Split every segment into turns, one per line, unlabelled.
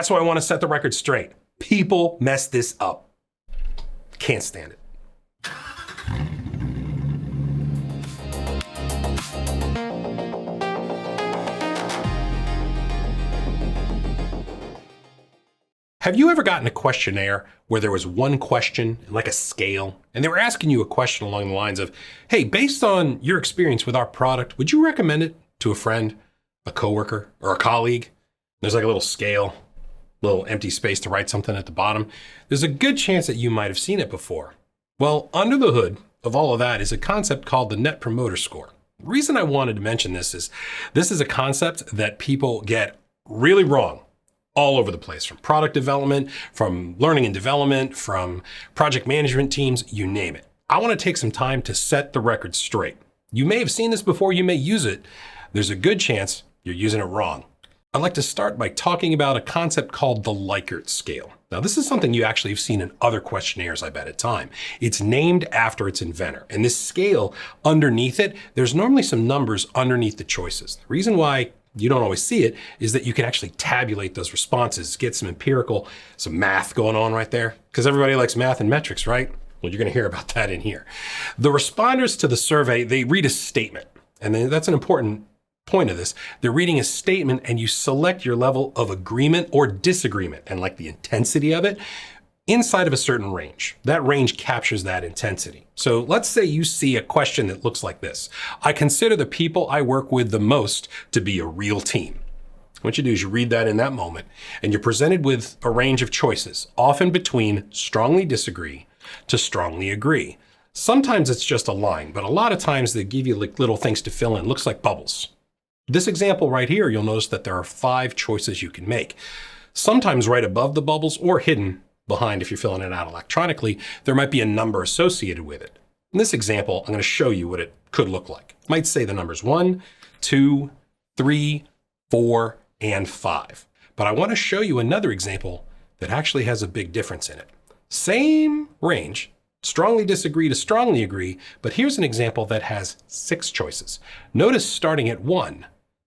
That's why I want to set the record straight. People mess this up. Can't stand it. Have you ever gotten a questionnaire where there was one question, like a scale, and they were asking you a question along the lines of, hey, based on your experience with our product, would you recommend it to a friend, a coworker, or a colleague? There's like a little scale, little empty space to write something at the bottom. There's a good chance that you might have seen it before. Well, under the hood of all of that is a concept called the Net Promoter Score. The reason I wanted to mention this is a concept that people get really wrong all over the place, from product development, from learning and development, from project management teams, you name it. I want to take some time to set the record straight. You may have seen this before, you may use it. There's a good chance you're using it wrong. I'd like to start by talking about a concept called the Likert scale. Now, this is something you actually have seen in other questionnaires, I bet, at time. It's named after its inventor. And this scale, underneath it, there's normally some numbers underneath the choices. The reason why you don't always see it is that you can actually tabulate those responses, get some empirical, some math going on right there, because everybody likes math and metrics, right? Well, you're going to hear about that in here. The responders to the survey, they read a statement, and that's an important point of this. They're reading a statement, and you select your level of agreement or disagreement, and like the intensity of it, inside of a certain range. That range captures that intensity. So let's say you see a question that looks like this. I consider the people I work with the most to be a real team. What you do is you read that in that moment, and you're presented with a range of choices, often between strongly disagree to strongly agree. Sometimes it's just a line, but a lot of times they give you like little things to fill in. It looks like bubbles. This example right here, you'll notice that there are 5 choices you can make. Sometimes right above the bubbles or hidden behind, if you're filling it out electronically, there might be a number associated with it. In this example, I'm going to show you what it could look like. It might say the numbers 1, 2, 3, 4, and 5. But I want to show you another example that actually has a big difference in it. Same range, strongly disagree to strongly agree, but here's an example that has 6 choices. Notice starting at 1,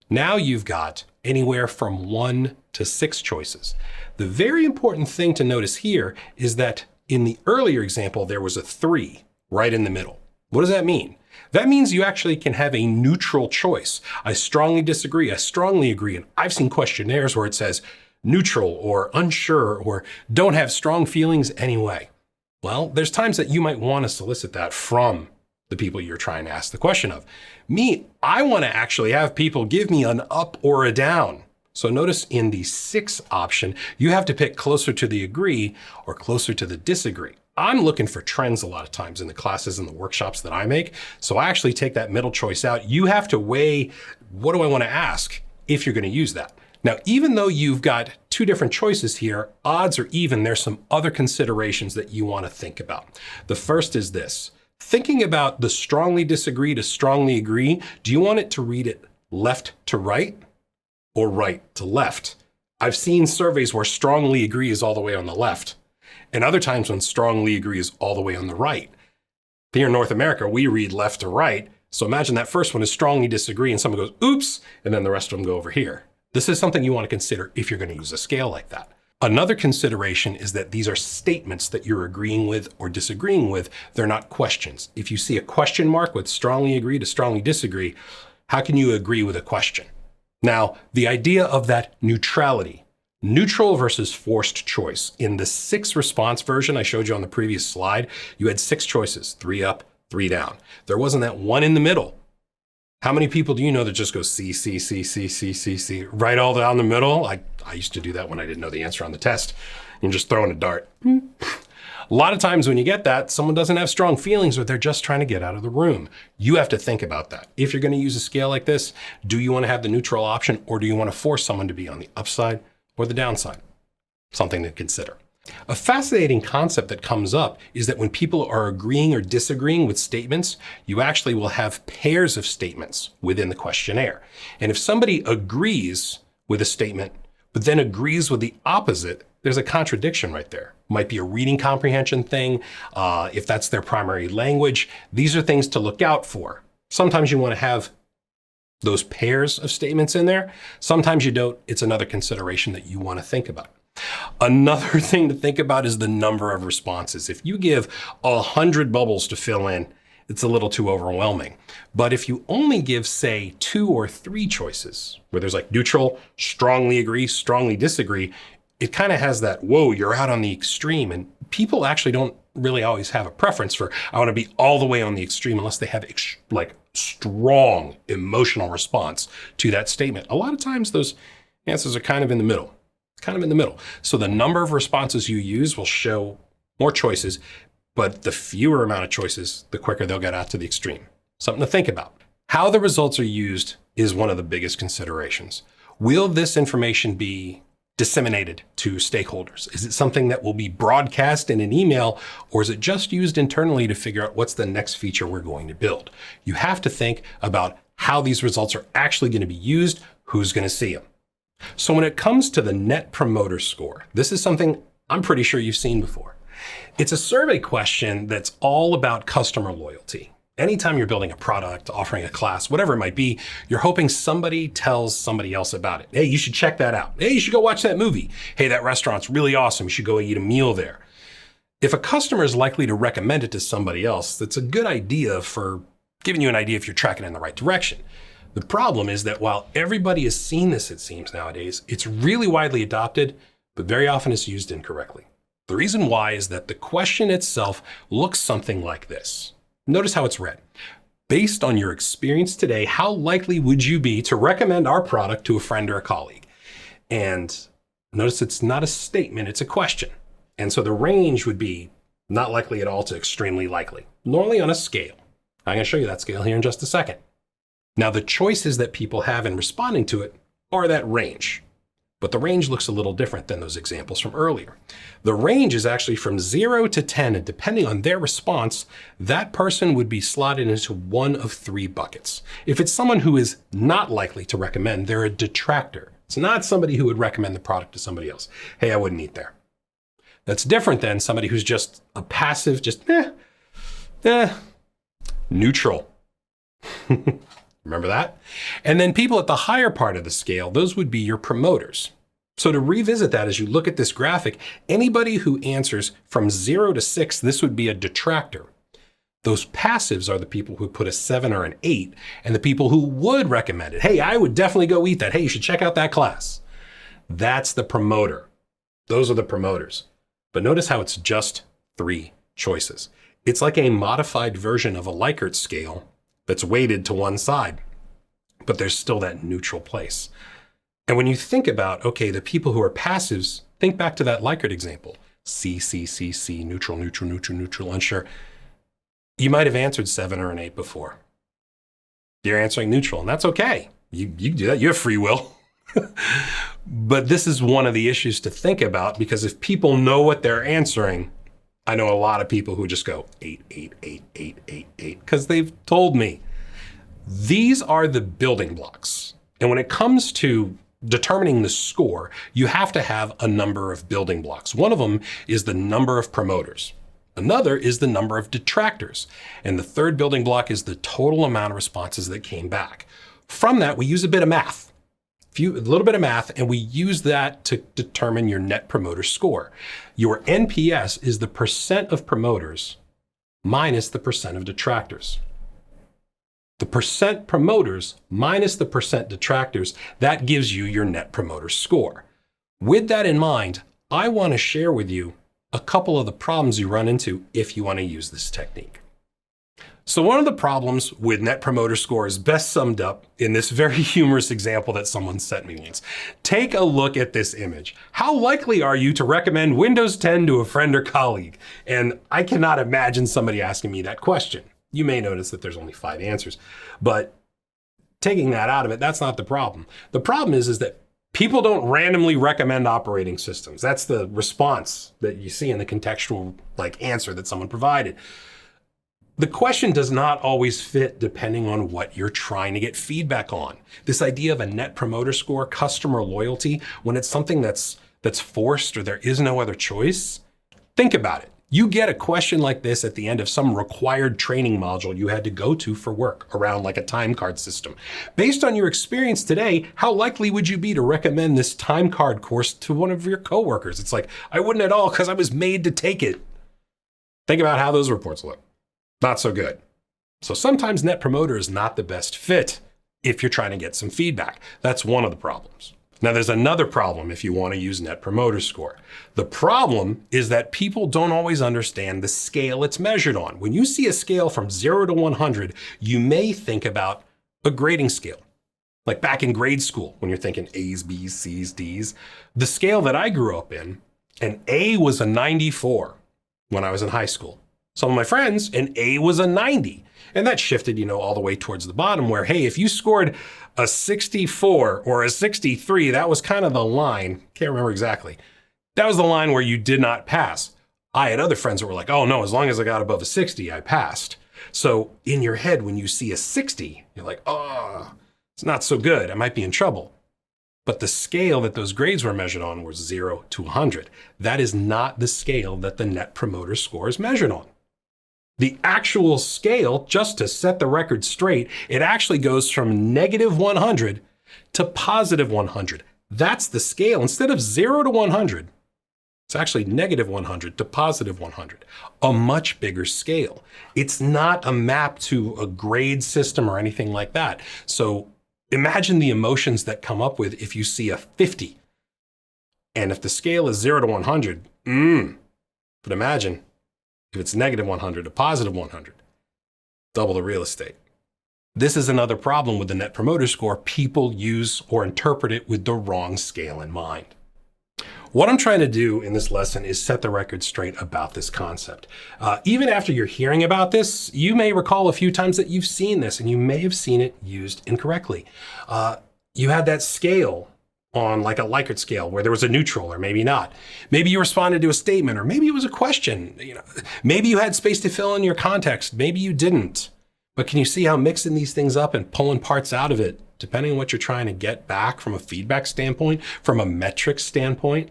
now you've got anywhere from 1 to 6 choices. The very important thing to notice here is that in the earlier example, there was a 3 right in the middle. What does that mean? That means you actually can have a neutral choice. I strongly disagree, I strongly agree. And I've seen questionnaires where it says neutral or unsure or don't have strong feelings anyway. Well, there's times that you might want to solicit that from the people you're trying to ask the question of. Me, I want to actually have people give me an up or a down. So notice in the 6 option, you have to pick closer to the agree or closer to the disagree. I'm looking for trends a lot of times in the classes and the workshops that I make. So I actually take that middle choice out. You have to weigh, what do I want to ask if you're going to use that? Now, even though you've got 2 different choices here, odds are even, there's some other considerations that you want to think about. The first is this. Thinking about the strongly disagree to strongly agree, do you want it to read it left to right or right to left? I've seen surveys where strongly agree is all the way on the left, and other times when strongly agree is all the way on the right. Here in North America, we read left to right. So imagine that first one is strongly disagree and someone goes, oops, and then the rest of them go over here. This is something you want to consider if you're going to use a scale like that. Another consideration is that these are statements that you're agreeing with or disagreeing with. They're not questions. If you see a question mark with strongly agree to strongly disagree, how can you agree with a question? Now, the idea of that neutrality, neutral versus forced choice. In the 6 response version I showed you on the previous slide, you had 6 choices, 3 up, 3 down. There wasn't that one in the middle. How many people do you know that just go C, C, C, C, C, C, C, right all down the middle? I used to do that when I didn't know the answer on the test. You're just throwing a dart. A lot of times when you get that, someone doesn't have strong feelings or they're just trying to get out of the room. You have to think about that. If you're going to use a scale like this, do you want to have the neutral option or do you want to force someone to be on the upside or the downside? Something to consider. A fascinating concept that comes up is that when people are agreeing or disagreeing with statements, you actually will have pairs of statements within the questionnaire. And if somebody agrees with a statement, but then agrees with the opposite, there's a contradiction right there. Might be a reading comprehension thing, if that's their primary language. These are things to look out for. Sometimes you want to have those pairs of statements in there. Sometimes you don't. It's another consideration that you want to think about. Another thing to think about is the number of responses. If you give 100 bubbles to fill in, it's a little too overwhelming. But if you only give, say, 2 or 3 choices, where there's like neutral, strongly agree, strongly disagree, it kind of has that, whoa, you're out on the extreme. And people actually don't really always have a preference for, I want to be all the way on the extreme, unless they have like strong emotional response to that statement. A lot of times those answers are kind of in the middle. So the number of responses you use will show more choices, but the fewer amount of choices, the quicker they'll get out to the extreme. Something to think about. How the results are used is one of the biggest considerations. Will this information be disseminated to stakeholders? Is it something that will be broadcast in an email, or is it just used internally to figure out what's the next feature we're going to build? You have to think about how these results are actually going to be used, who's going to see them. So when it comes to the Net Promoter Score, this is something I'm pretty sure you've seen before. It's a survey question that's all about customer loyalty. Anytime you're building a product, offering a class, whatever it might be, you're hoping somebody tells somebody else about it. Hey, you should check that out. Hey, you should go watch that movie. Hey, that restaurant's really awesome. You should go eat a meal there. If a customer is likely to recommend it to somebody else, that's a good idea for giving you an idea if you're tracking in the right direction. The problem is that while everybody has seen this, it seems nowadays, it's really widely adopted, but very often it's used incorrectly. The reason why is that the question itself looks something like this. Notice how it's read. Based on your experience today, how likely would you be to recommend our product to a friend or a colleague? And notice it's not a statement, it's a question. And so the range would be not likely at all to extremely likely, normally on a scale. I'm going to show you that scale here in just a second. Now, the choices that people have in responding to it are that range, but the range looks a little different than those examples from earlier. The range is actually from 0 to 10, and depending on their response, that person would be slotted into one of 3 buckets. If it's someone who is not likely to recommend, they're a detractor. It's not somebody who would recommend the product to somebody else. Hey, I wouldn't eat there. That's different than somebody who's just a passive, just neutral. Remember that? And then people at the higher part of the scale, those would be your promoters. So to revisit that, as you look at this graphic, anybody who answers from 0 to 6, this would be a detractor. Those passives are the people who put a 7 or an 8, and the people who would recommend it. Hey, I would definitely go eat that. Hey, you should check out that class. That's the promoter. Those are the promoters. But notice how it's just 3 choices. It's like a modified version of a Likert scale that's weighted to one side, but there's still that neutral place. And when you think about, okay, the people who are passives, think back to that Likert example. C, neutral, unsure. You might have answered 7 or an 8 before. You're answering neutral, and that's okay. You can do that. You have free will. But this is one of the issues to think about, because if people know what they're answering, I know a lot of people who just go 8, because they've told me. These are the building blocks. And when it comes to determining the score, you have to have a number of building blocks. One of them is the number of promoters. Another is the number of detractors. And the third building block is the total amount of responses that came back. From that, we use a bit of math. A little bit of math, and we use that to determine your Net Promoter Score. Your NPS is the percent of promoters minus the percent of detractors. The percent promoters minus the percent detractors, that gives you your Net Promoter Score. With that in mind, I want to share with you a couple of the problems you run into if you want to use this technique. So one of the problems with Net Promoter Score is best summed up in this very humorous example that someone sent me once. Take a look at this image. How likely are you to recommend Windows 10 to a friend or colleague? And I cannot imagine somebody asking me that question. You may notice that there's only 5 answers, but taking that out of it, that's not the problem. The problem is that people don't randomly recommend operating systems. That's the response that you see in the contextual answer that someone provided. The question does not always fit depending on what you're trying to get feedback on. This idea of a Net Promoter Score, customer loyalty, when it's something that's forced or there is no other choice, think about it. You get a question like this at the end of some required training module you had to go to for work around like a time card system. Based on your experience today, how likely would you be to recommend this time card course to one of your coworkers? It's like, I wouldn't at all because I was made to take it. Think about how those reports look. Not so good. So sometimes Net Promoter is not the best fit if you're trying to get some feedback. That's one of the problems. Now, there's another problem if you want to use Net Promoter Score. The problem is that people don't always understand the scale it's measured on. When you see a scale from 0 to 100, you may think about a grading scale. Like back in grade school, when you're thinking A's, B's, C's, D's. The scale that I grew up in, an A was a 94 when I was in high school. Some of my friends, an A was a 90. And that shifted, all the way towards the bottom where, hey, if you scored a 64 or a 63, that was kind of the line. Can't remember exactly. That was the line where you did not pass. I had other friends that were like, oh no, as long as I got above a 60, I passed. So in your head, when you see a 60, you're like, oh, it's not so good. I might be in trouble. But the scale that those grades were measured on was 0 to 100. That is not the scale that the Net Promoter Score is measured on. The actual scale, just to set the record straight, it actually goes from negative 100 to positive 100. That's the scale. Instead of 0 to 100, it's actually negative 100 to positive 100, a much bigger scale. It's not a map to a grade system or anything like that. So imagine the emotions that come up with if you see a 50. And if the scale is 0 to 100, but imagine if it's negative 100 to positive 100, double the real estate. This is another problem with the Net Promoter Score. People use or interpret it with the wrong scale in mind. What I'm trying to do in this lesson is set the record straight about this concept. Even after you're hearing about this, you may recall a few times that you've seen this and you may have seen it used incorrectly. You had that scale on like a Likert scale where there was a neutral or maybe not. Maybe you responded to a statement or maybe it was a question. Maybe you had space to fill in your context. Maybe you didn't. But can you see how mixing these things up and pulling parts out of it, depending on what you're trying to get back from a feedback standpoint, from a metric standpoint,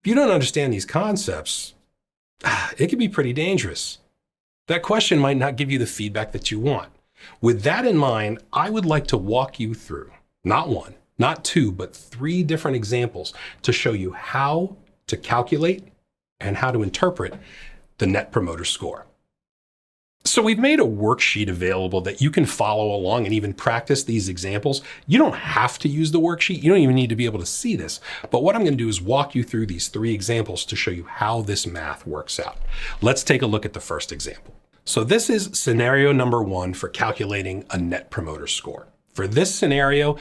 if you don't understand these concepts, it can be pretty dangerous. That question might not give you the feedback that you want. With that in mind, I would like to walk you through, not one, not two, but 3 different examples to show you how to calculate and how to interpret the Net Promoter Score. So we've made a worksheet available that you can follow along and even practice these examples. You don't have to use the worksheet. You don't even need to be able to see this. But what I'm going to do is walk you through these 3 examples to show you how this math works out. Let's take a look at the first example. So this is scenario number 1 for calculating a Net Promoter Score. For this scenario,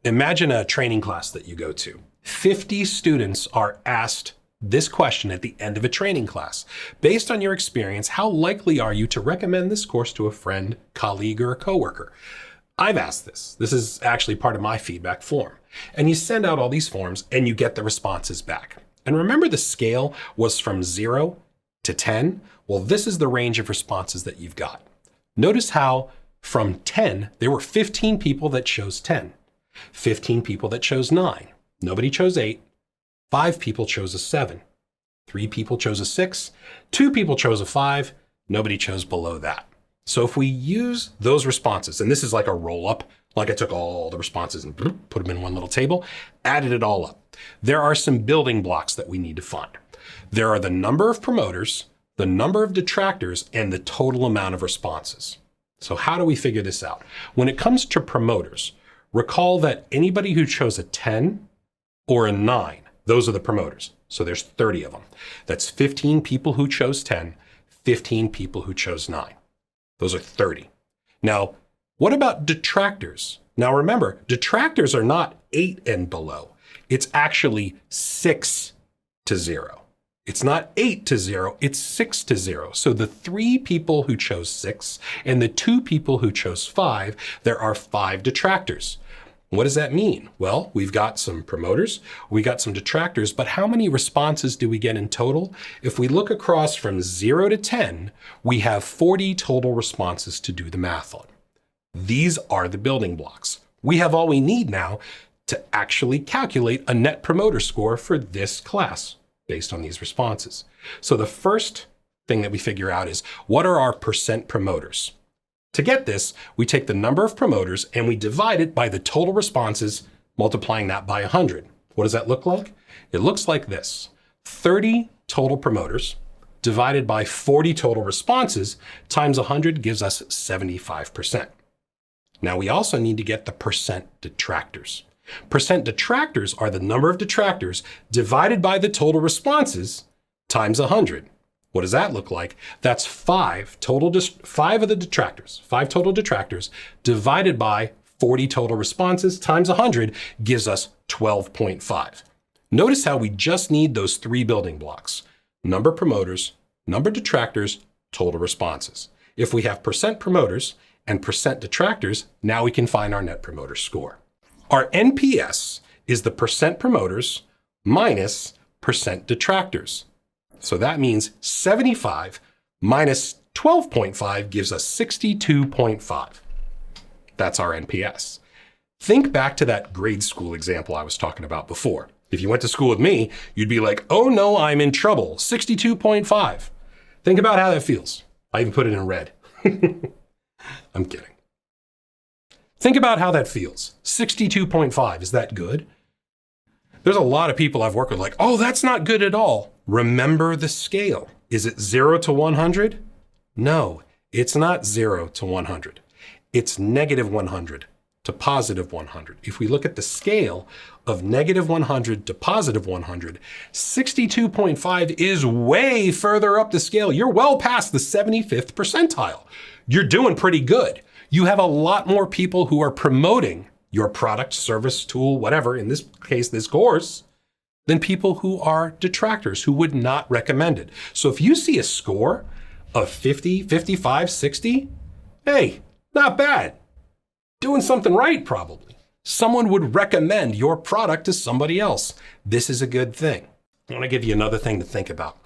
imagine a training class that you go to. 50 students are asked this question at the end of a training class. Based on your experience, how likely are you to recommend this course to a friend, colleague, or a coworker? I've asked this. This is actually part of my feedback form. And you send out all these forms and you get the responses back. And remember the scale was from 0 to 10? Well, this is the range of responses that you've got. Notice how from 10, there were 15 people that chose 10, 15 people that chose 9. Nobody chose 8. 5 people chose a 7. 3 people chose a 6. 2 people chose a 5. Nobody chose below that. So if we use those responses, and this is like a roll up, like I took all the responses and put them in one little table, added it all up. There are some building blocks that we need to find. There are the number of promoters, the number of detractors, and the total amount of responses. So how do we figure this out? When it comes to promoters, recall that anybody who chose a 10 or a 9, those are the promoters. So there's 30 of them. That's 15 people who chose 10, 15 people who chose 9. Those are 30. Now, what about detractors? Now remember, detractors are not 8 and below. It's actually 6 to 0. It's not 8 to 0, it's 6 to 0. So the 3 people who chose 6 and the 2 people who chose 5, there are 5 detractors. What does that mean? Well, we've got some promoters, we got some detractors, but how many responses do we get in total? If we look across from 0 to 10, we have 40 total responses to do the math on. These are the building blocks. We have all we need now to actually calculate a Net Promoter Score for this class based on these responses. So the first thing that we figure out is, what are our percent promoters? To get this, we take the number of promoters and we divide it by the total responses, multiplying that by 100. What does that look like? It looks like this: 30 total promoters divided by 40 total responses times 100 gives us 75%. Now we also need to get the percent detractors. Percent detractors are the number of detractors divided by the total responses times 100. What does that look like? That's five total detractors divided by 40 total responses times 100 gives us 12.5. Notice how we just need those three building blocks: number promoters, number detractors, total responses. If we have percent promoters and percent detractors, now we can find our net promoter score. Our NPS is the percent promoters minus percent detractors. So that means 75 minus 12.5 gives us 62.5. That's our NPS. Think back to that grade school example I was talking about before. If you went to school with me, you'd be like, oh no, I'm in trouble, 62.5. Think about how that feels. I even put it in red. I'm kidding. Think about how that feels. 62.5, is that good? There's a lot of people I've worked with like, oh, that's not good at all. Remember the scale. Is it 0 to 100? No, it's not 0 to 100. It's negative 100 to positive 100. If we look at the scale of negative 100 to positive 100, 62.5 is way further up the scale. You're well past the 75th percentile. You're doing pretty good. You have a lot more people who are promoting your product, service, tool, whatever, in this case, this course, than people who are detractors, who would not recommend it. So if you see a score of 50, 55, 60, hey, not bad. Doing something right, probably. Someone would recommend your product to somebody else. This is a good thing. I want to give you another thing to think about.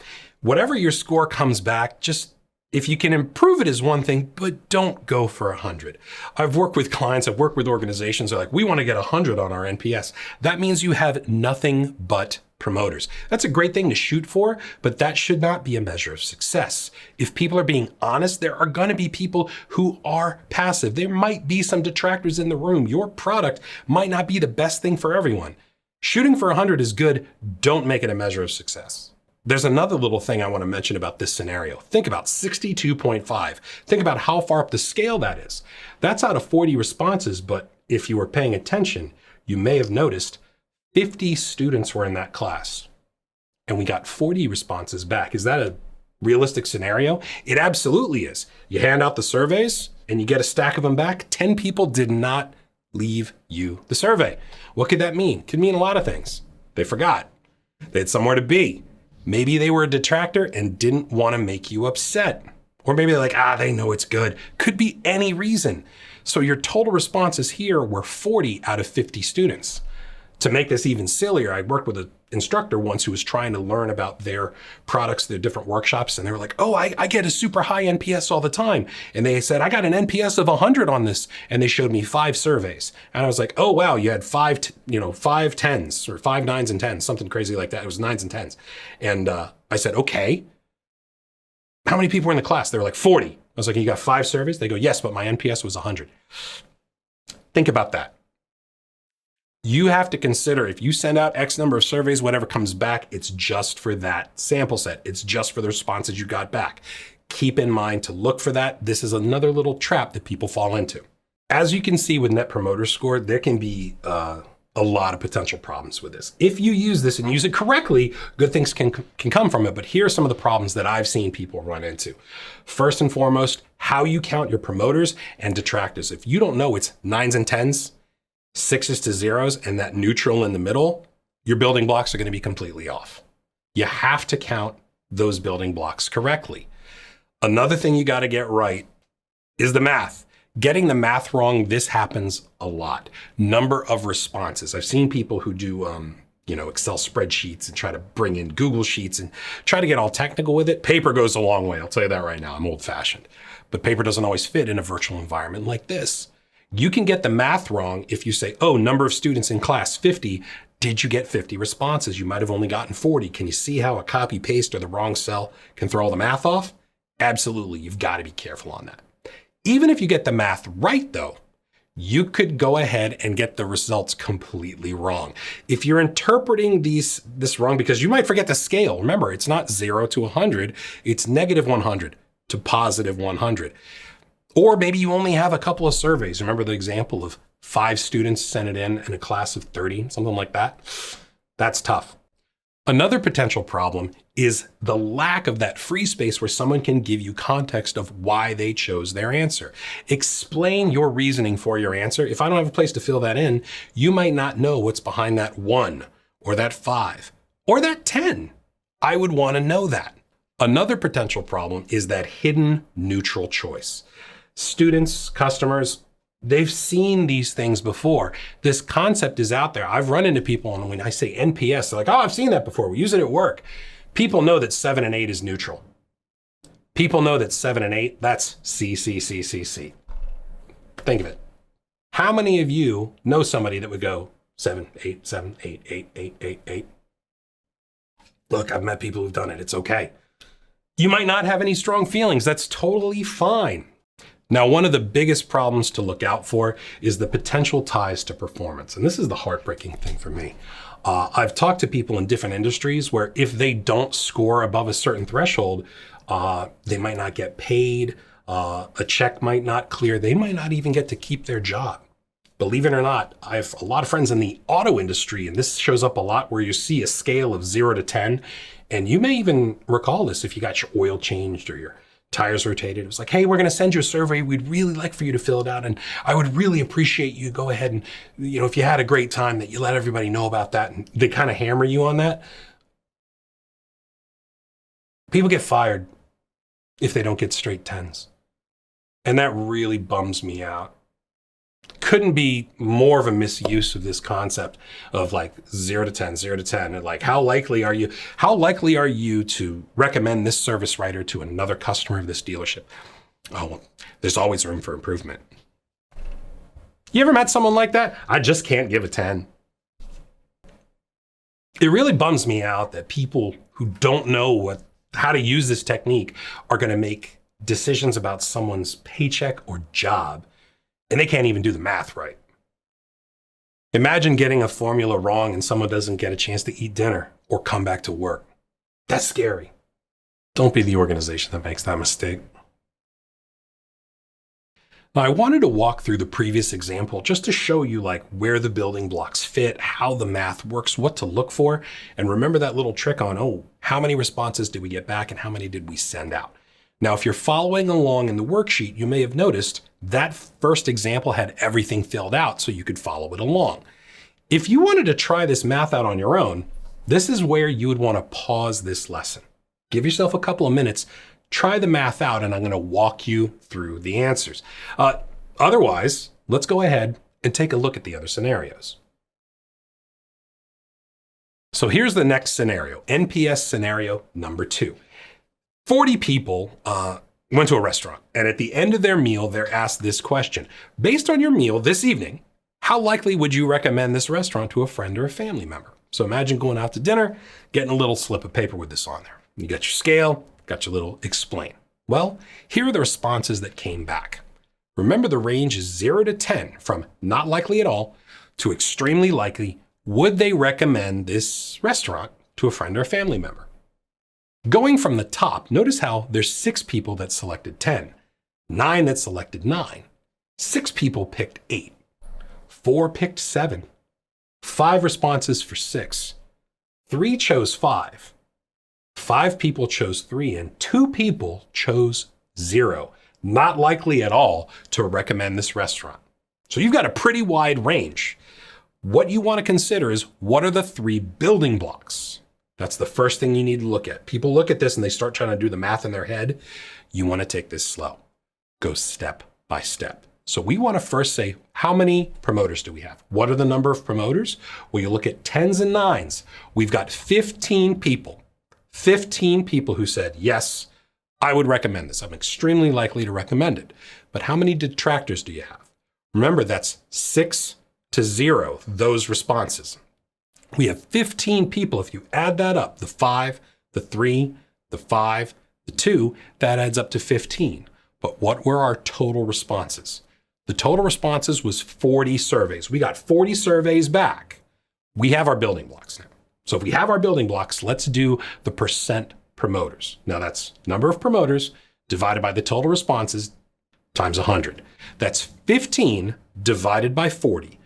Whatever your score comes back, just if you can improve it is one thing, but don't go for 100. I've worked with clients, I've worked with organizations that are like, we want to get 100 on our NPS. That means you have nothing but promoters. That's a great thing to shoot for, but that should not be a measure of success. If people are being honest, there are going to be people who are passive. There might be some detractors in the room. Your product might not be the best thing for everyone. Shooting for 100 is good. Don't make it a measure of success. There's another little thing I want to mention about this scenario. Think about 62.5. Think about how far up the scale that is. That's out of 40 responses, but if you were paying attention, you may have noticed 50 students were in that class and we got 40 responses back. Is that a realistic scenario? It absolutely is. You hand out the surveys and you get a stack of them back. 10 people did not leave you the survey. What could that mean? It could mean a lot of things. They forgot. They had somewhere to be. Maybe they were a detractor and didn't want to make you upset. Or maybe they're like, they know it's good. Could be any reason. So your total responses here were 40 out of 50 students. To make this even sillier, I worked with an instructor once who was trying to learn about their products, their different workshops, and they were like, I get a super high NPS all the time. And they said, I got an NPS of 100 on this. And they showed me 5 surveys. And I was like, oh, wow, you had 5 tens or 5 9s and 10s, something crazy like that. It was 9s and 10s. And I said, okay, how many people were in the class? They were like 40. I was like, you got 5 surveys? They go, yes, but my NPS was 100. Think about that. You have to consider if you send out X number of surveys, whatever comes back, it's just for that sample set. It's just for the responses you got back. Keep in mind to look for that. This is another little trap that people fall into. As you can see with Net Promoter Score, there can be a lot of potential problems with this. If you use this and use it correctly, good things can come from it. But here are some of the problems that I've seen people run into. First and foremost, how you count your promoters and detractors. If you don't know it's 9s and 10s, 6s to 0s, and that neutral in the middle, your building blocks are going to be completely off. You have to count those building blocks correctly. Another thing you got to get right is the math. Getting the math wrong, this happens a lot. Number of responses. I've seen people who do Excel spreadsheets and try to bring in Google Sheets and try to get all technical with it. Paper goes a long way. I'll tell you that right now. I'm old fashioned. But paper doesn't always fit in a virtual environment like this. You can get the math wrong if you say, number of students in class 50 Did you get 50 responses? You might have only gotten 40. Can you see how a copy paste or the wrong cell can throw all the math off? Absolutely. You've got to be careful on that. Even if you get the math right though, you could go ahead and get the results completely wrong. If you're interpreting this wrong, because you might forget the scale. Remember, it's not 0 to 100, it's negative 100 to positive 100. Or maybe you only have a couple of surveys. Remember the example of 5 students sent it in a class of 30, something like that? That's tough. Another potential problem is the lack of that free space where someone can give you context of why they chose their answer. Explain your reasoning for your answer. If I don't have a place to fill that in, you might not know what's behind that 1 or that 5 or that 10. I would want to know that. Another potential problem is that hidden neutral choice. Students, customers, they've seen these things before. This concept is out there. I've run into people, and when I say NPS, they're like, oh, I've seen that before. We use it at work. People know that 7 and 8 is neutral. People know that 7 and 8, that's C, C, C, C, C. Think of it. How many of you know somebody that would go 7, 8, 7, 8, 8, 8, 8, 8? Look, I've met people who've done it. It's okay. You might not have any strong feelings. That's totally fine. Now, one of the biggest problems to look out for is the potential ties to performance. And this is the heartbreaking thing for me. I've talked to people in different industries where if they don't score above a certain threshold, they might not get paid, a check might not clear, they might not even get to keep their job. Believe it or not, I have a lot of friends in the auto industry, and this shows up a lot where you see a scale of 0 to 10. And you may even recall this if you got your oil changed or your tires rotated. It was like, hey, we're going to send you a survey. We'd really like for you to fill it out. And I would really appreciate you go ahead and, if you had a great time, that you let everybody know about that. And they kind of hammer you on that. People get fired if they don't get straight 10s. And that really bums me out. Couldn't be more of a misuse of this concept of like 0 to 10, 0 to 10. And like, how likely are you to recommend this service writer to another customer of this dealership? Oh, well, there's always room for improvement. You ever met someone like that? I just can't give a 10. It really bums me out that people who don't know how to use this technique are going to make decisions about someone's paycheck or job, and they can't even do the math right. Imagine getting a formula wrong and someone doesn't get a chance to eat dinner or come back to work. That's scary. Don't be the organization that makes that mistake. Now, I wanted to walk through the previous example just to show you like where the building blocks fit, how the math works, what to look for, and remember that little trick on, how many responses did we get back and how many did we send out? Now, if you're following along in the worksheet, you may have noticed that first example had everything filled out so you could follow it along. If you wanted to try this math out on your own, this is where you would want to pause this lesson. Give yourself a couple of minutes, try the math out, and I'm going to walk you through the answers. Otherwise, let's go ahead and take a look at the other scenarios. So here's the next scenario, NPS scenario number 2. 40 people went to a restaurant, and at the end of their meal, they're asked this question. Based on your meal this evening, how likely would you recommend this restaurant to a friend or a family member? So imagine going out to dinner, getting a little slip of paper with this on there. You got your scale, got your little explain. Well, here are the responses that came back. Remember, the range is 0 to 10, from not likely at all to extremely likely. Would they recommend this restaurant to a friend or a family member? Going from the top, notice how there's 6 people that selected 10, 9 that selected 9, 6 people picked 8, 4 picked 7, 5 responses for 6, 3 chose 5, 5 people chose 3, and 2 people chose 0. Not likely at all to recommend this restaurant. So you've got a pretty wide range. What you want to consider is, what are the 3 building blocks? That's the first thing you need to look at. People look at this and they start trying to do the math in their head. You want to take this slow. Go step by step. So we want to first say, how many promoters do we have? What are the number of promoters? Well, you look at 10s and 9s. We've got 15 people. 15 people who said, yes, I would recommend this. I'm extremely likely to recommend it. But how many detractors do you have? Remember, that's 6 to 0, those responses. We have 15 people. If you add that up, the 5, the 3, the 5, the 2, that adds up to 15. But what were our total responses? The total responses was 40 surveys. We got 40 surveys back. We have our building blocks now. So if we have our building blocks, let's do the percent promoters. Now that's number of promoters divided by the total responses times 100. That's 15 divided by 40.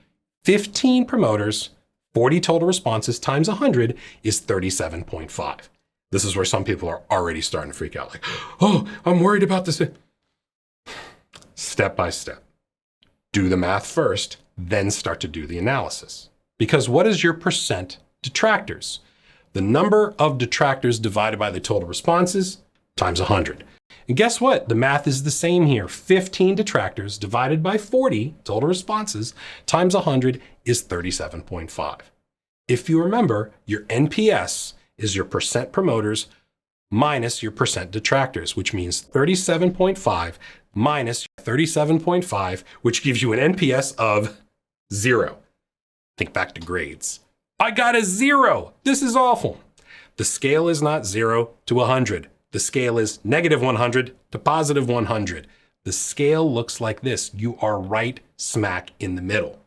15 promoters, 40 total responses times 100 is 37.5. This is where some people are already starting to freak out. Like, oh, I'm worried about this. Step by step. Do the math first, then start to do the analysis. Because what is your percent detractors? The number of detractors divided by the total responses times 100. And guess what? The math is the same here. 15 detractors divided by 40 total responses times 100 is 37.5. If you remember, your NPS is your percent promoters minus your percent detractors, which means 37.5 minus 37.5, which gives you an NPS of 0. Think back to grades. I got a 0. This is awful. The scale is not 0 to 100. The scale is negative 100 to positive 100. The scale looks like this. You are right smack in the middle.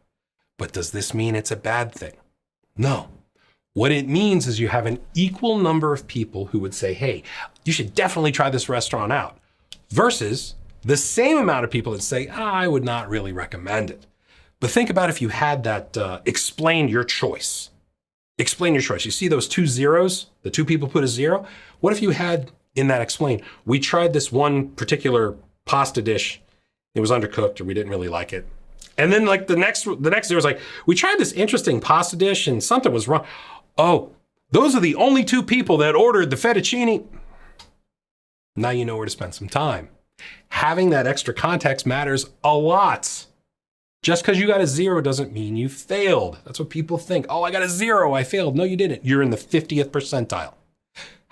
But does this mean it's a bad thing? No. What it means is you have an equal number of people who would say, hey, you should definitely try this restaurant out, versus the same amount of people that say, I would not really recommend it. But think about if you had that explain your choice. Explain your choice. You see those 2 zeros? The 2 people put a 0? What if you had in that explain, we tried this one particular pasta dish. It was undercooked or we didn't really like it. And then like the next zero was like, we tried this interesting pasta dish and something was wrong. Oh, those are the only 2 people that ordered the fettuccine. Now you know where to spend some time. Having that extra context matters a lot. Just because you got a 0 doesn't mean you failed. That's what people think. Oh, I got a 0, I failed. No, you didn't. You're in the 50th percentile.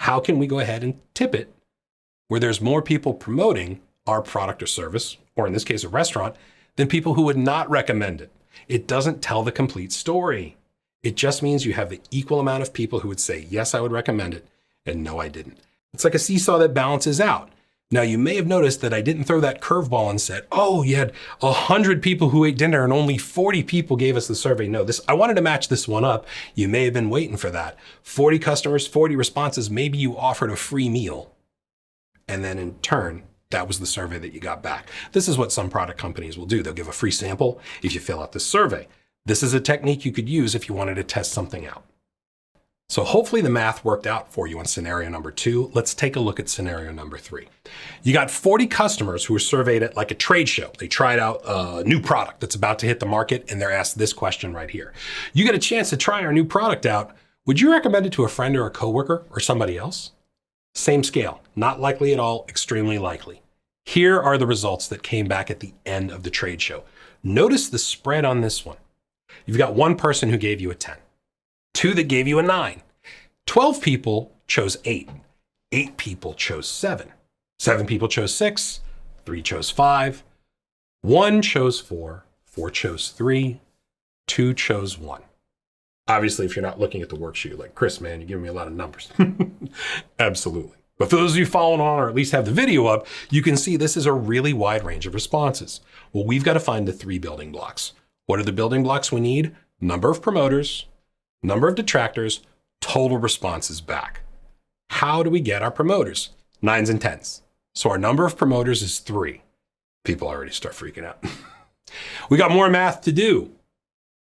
How can we go ahead and tip it where there's more people promoting our product or service, or in this case, a restaurant, than people who would not recommend it? It doesn't tell the complete story. It just means you have the equal amount of people who would say, yes, I would recommend it, and no, I didn't. It's like a seesaw that balances out. Now, you may have noticed that I didn't throw that curveball and said, oh, you had 100 people who ate dinner and only 40 people gave us the survey. No, I wanted to match this one up. You may have been waiting for that. 40 customers, 40 responses. Maybe you offered a free meal. And then in turn, that was the survey that you got back. This is what some product companies will do. They'll give a free sample if you fill out this survey. This is a technique you could use if you wanted to test something out. So hopefully the math worked out for you in scenario number 2. Let's take a look at scenario number 3. You got 40 customers who were surveyed at like a trade show. They tried out a new product that's about to hit the market, and they're asked this question right here. You get a chance to try our new product out. Would you recommend it to a friend or a coworker or somebody else? Same scale, not likely at all, extremely likely. Here are the results that came back at the end of the trade show. Notice the spread on this one. You've got 1 person who gave you a 10. 2 that gave you a 9. 12 people chose 8. 8 people chose 7. 7 people chose 6. 3 chose 5. 1 chose 4. 4 chose 3. 2 chose 1. Obviously, if you're not looking at the worksheet, you're like, Chris, man, you're giving me a lot of numbers. Absolutely. But for those of you following on, or at least have the video up, you can see this is a really wide range of responses. Well, we've got to find the 3 building blocks. What are the building blocks we need? Number of promoters, number of detractors, total responses back. How do we get our promoters? 9s and 10s. So our number of promoters is 3. People already start freaking out. We got more math to do.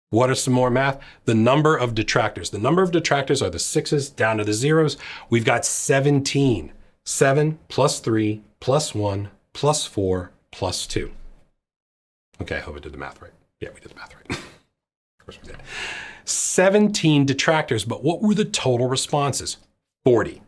What are some more math? The number of detractors. The number of detractors are the 6s down to the 0s. We've got 17. 7 plus 3 plus 1 plus 4 plus 2. Okay, I hope I did the math right. Yeah, we did the math right. Of course we did. 17 detractors, but what were the total responses? 40.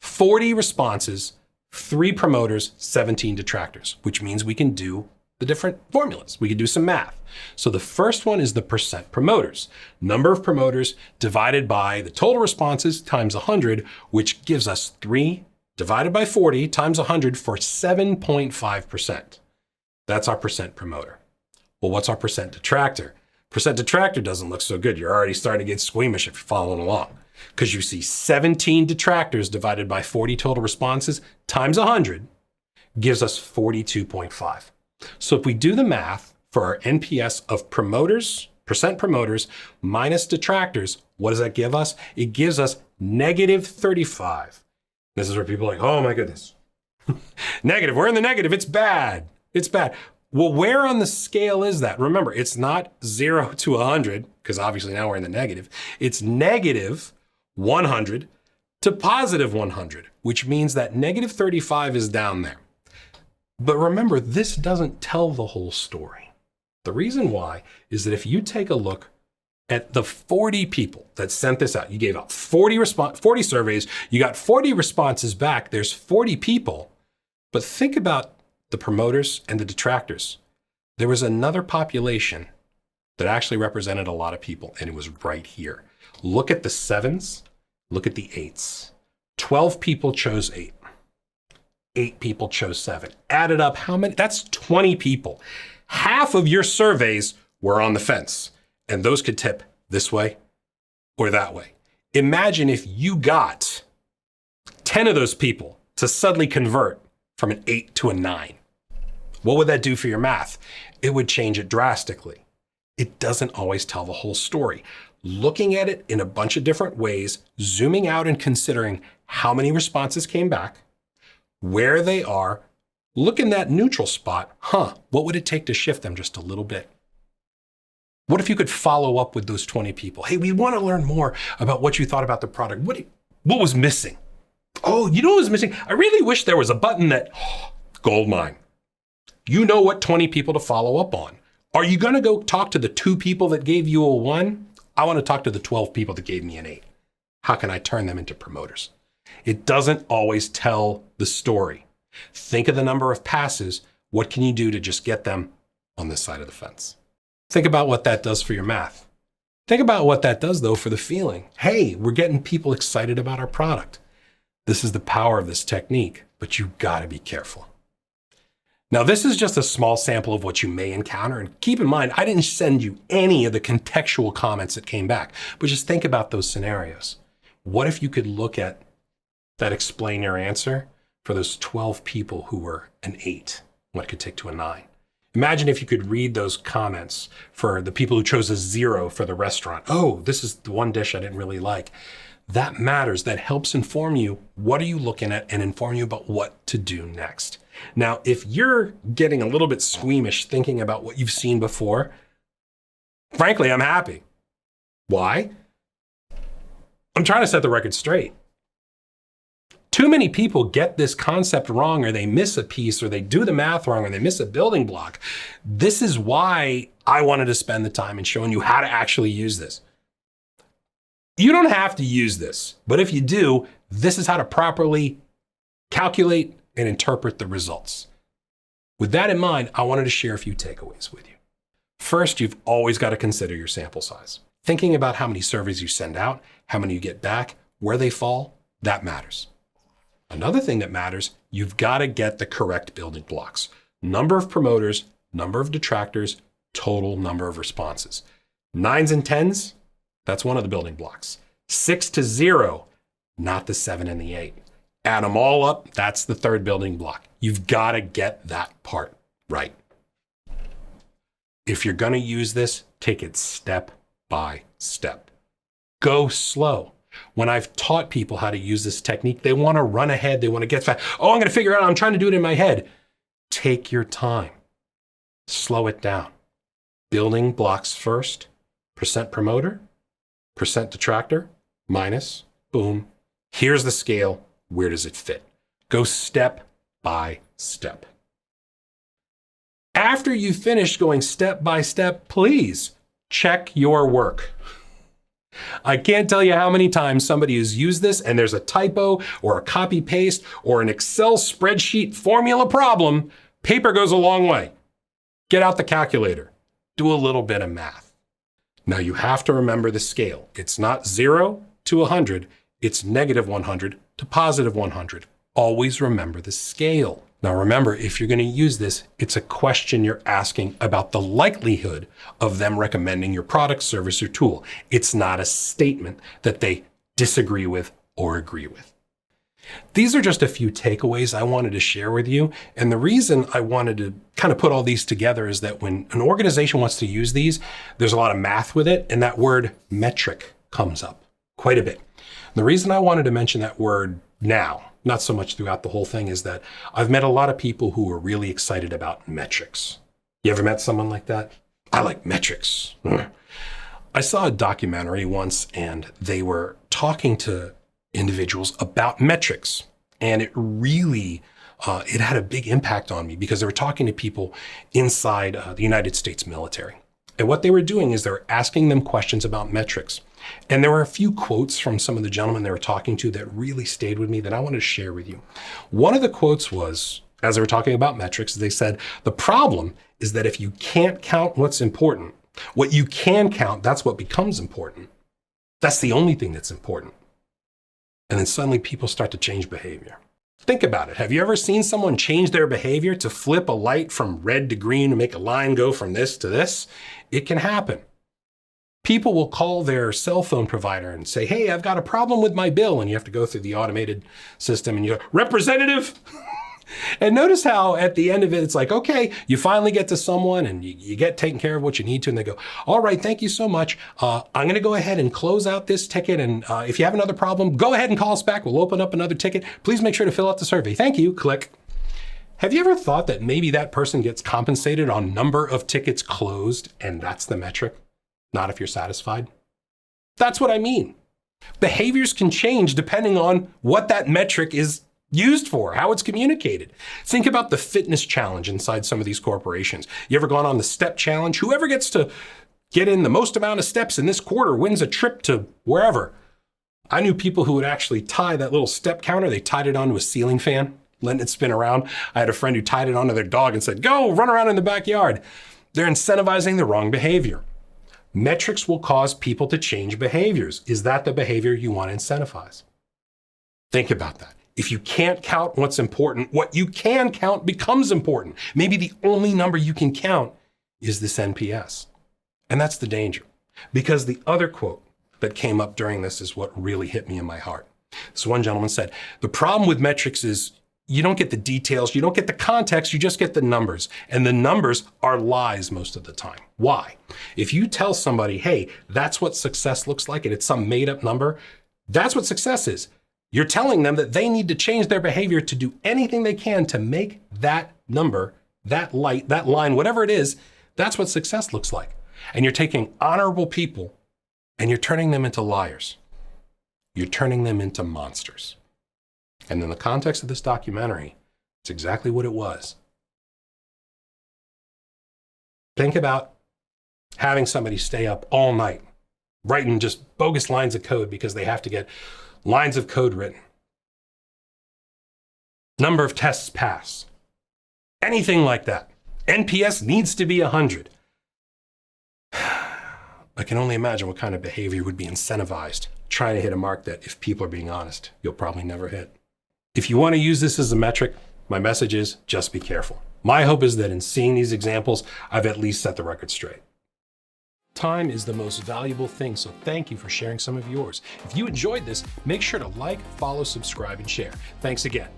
40 responses, 3 promoters, 17 detractors, which means we can do the different formulas. We can do some math. So the first one is the percent promoters. Number of promoters divided by the total responses times 100, which gives us 3 divided by 40 times 100 for 7.5%. That's our percent promoter. Well, what's our percent detractor? Percent detractor doesn't look so good. You're already starting to get squeamish if you're following along, because you see 17 detractors divided by 40 total responses times 100 gives us 42.5. So if we do the math for our NPS of promoters, percent promoters minus detractors, what does that give us? It gives us negative 35. This is where people are like, oh my goodness. Negative, we're in the negative, it's bad. It's bad. Well, where on the scale is that? Remember, it's not 0 to 100, because obviously now we're in the negative. It's negative 100 to positive 100, which means that negative 35 is down there. But remember, this doesn't tell the whole story. The reason why is that if you take a look at the 40 people that sent this out, you gave out 40 surveys, you got 40 responses back, there's 40 people. But think about the promoters and the detractors. There was another population that actually represented a lot of people, and it was right here. Look at the 7s, look at the 8s. 12 people chose 8. 8 people chose 7. Added up, how many? That's 20 people. Half of your surveys were on the fence, and those could tip this way or that way. Imagine if you got 10 of those people to suddenly convert from an 8 to a 9. What would that do for your math? It would change it drastically. It doesn't always tell the whole story. Looking at it in a bunch of different ways, zooming out and considering how many responses came back, where they are, look in that neutral spot. What would it take to shift them just a little bit? What if you could follow up with those 20 people? Hey, we want to learn more about what you thought about the product. What was missing? Oh, you know what was missing? I really wish there was a button that, gold mine. You know what 20 people to follow up on. Are you going to go talk to the 2 people that gave you a 1? I want to talk to the 12 people that gave me an 8. How can I turn them into promoters? It doesn't always tell the story. Think of the number of passes. What can you do to just get them on this side of the fence? Think about what that does for your math. Think about what that does, though, for the feeling. Hey, we're getting people excited about our product. This is the power of this technique, but you've got to be careful. Now, this is just a small sample of what you may encounter. And keep in mind, I didn't send you any of the contextual comments that came back, but just think about those scenarios. What if you could look at that explain your answer for those 12 people who were an 8, what it could take to a 9? Imagine if you could read those comments for the people who chose a 0 for the restaurant. Oh, this is the one dish I didn't really like. That matters. That helps inform you what are you looking at and inform you about what to do next. Now, if you're getting a little bit squeamish thinking about what you've seen before, frankly, I'm happy. Why? I'm trying to set the record straight. Too many people get this concept wrong, or they miss a piece, or they do the math wrong, or they miss a building block. This is why I wanted to spend the time in showing you how to actually use this. You don't have to use this, but if you do, this is how to properly calculate and interpret the results. With that in mind, I wanted to share a few takeaways with you. First, you've always got to consider your sample size. Thinking about how many surveys you send out, how many you get back, where they fall, that matters. Another thing that matters, you've got to get the correct building blocks. Number of promoters, number of detractors, total number of responses. 9s and 10s, that's one of the building blocks. 6 to 0, not the 7 and the 8. Add them all up, that's the third building block. You've got to get that part right. If you're going to use this, take it step by step. Go slow. When I've taught people how to use this technique, they want to run ahead. They want to get fast. Oh, I'm going to figure it out. I'm trying to do it in my head. Take your time. Slow it down. Building blocks first. Percent promoter, percent detractor, minus, boom. Here's the scale. Where does it fit? Go step by step. After you finish going step by step, please check your work. I can't tell you how many times somebody has used this and there's a typo or a copy paste or an Excel spreadsheet formula problem. Paper goes a long way. Get out the calculator. Do a little bit of math. Now you have to remember the scale. It's not 0 to 100. It's negative 100 to positive 100. Always remember the scale. Now remember, if you're going to use this, it's a question you're asking about the likelihood of them recommending your product, service, or tool. It's not a statement that they disagree with or agree with. These are just a few takeaways I wanted to share with you. And the reason I wanted to kind of put all these together is that when an organization wants to use these, there's a lot of math with it. And that word metric comes up quite a bit. The reason I wanted to mention that word now, not so much throughout the whole thing, is that I've met a lot of people who are really excited about metrics. You ever met someone like that? I like metrics. I saw a documentary once and they were talking to individuals about metrics. And it really, it had a big impact on me because they were talking to people inside the United States military. And what they were doing is they were asking them questions about metrics. And there were a few quotes from some of the gentlemen they were talking to that really stayed with me that I wanted to share with you. One of the quotes was, as they were talking about metrics, they said, the problem is that if you can't count what's important, what you can count, that's what becomes important. That's the only thing that's important. And then suddenly people start to change behavior. Think about it. Have you ever seen someone change their behavior to flip a light from red to green and make a line go from this to this? It can happen. People will call their cell phone provider and say, hey, I've got a problem with my bill. And you have to go through the automated system and you go, representative. And notice how at the end of it, it's like, okay, you finally get to someone and you get taken care of what you need to. And they go, all right, thank you so much. I'm going to go ahead and close out this ticket. And if you have another problem, go ahead and call us back. We'll open up another ticket. Please make sure to fill out the survey. Thank you. Click. Have you ever thought that maybe that person gets compensated on number of tickets closed and that's the metric? Not if you're satisfied. That's what I mean. Behaviors can change depending on what that metric is used for, how it's communicated. Think about the fitness challenge inside some of these corporations. You ever gone on the step challenge? Whoever gets to get in the most amount of steps in this quarter wins a trip to wherever. I knew people who would actually tie that little step counter. They tied it onto a ceiling fan, letting it spin around. I had a friend who tied it onto their dog and said, go run around in the backyard. They're incentivizing the wrong behavior. Metrics will cause people to change behaviors. Is that the behavior you want to incentivize? Think about that. If you can't count what's important, what you can count becomes important. Maybe the only number you can count is this NPS. And that's the danger. Because the other quote that came up during this is what really hit me in my heart. This one gentleman said, the problem with metrics is you don't get the details, you don't get the context, you just get the numbers. And the numbers are lies most of the time. Why? If you tell somebody, hey, that's what success looks like, and it's some made up number, that's what success is. You're telling them that they need to change their behavior to do anything they can to make that number, that light, that line, whatever it is, that's what success looks like. And you're taking honorable people and you're turning them into liars. You're turning them into monsters. And in the context of this documentary, it's exactly what it was. Think about having somebody stay up all night, writing just bogus lines of code because they have to get lines of code written. Number of tests pass. Anything like that. NPS needs to be 100. I can only imagine what kind of behavior would be incentivized trying to hit a mark that, if people are being honest, you'll probably never hit. If you want to use this as a metric, my message is just be careful. My hope is that in seeing these examples, I've at least set the record straight. Time is the most valuable thing, so thank you for sharing some of yours. If you enjoyed this, make sure to like, follow, subscribe, and share. Thanks again.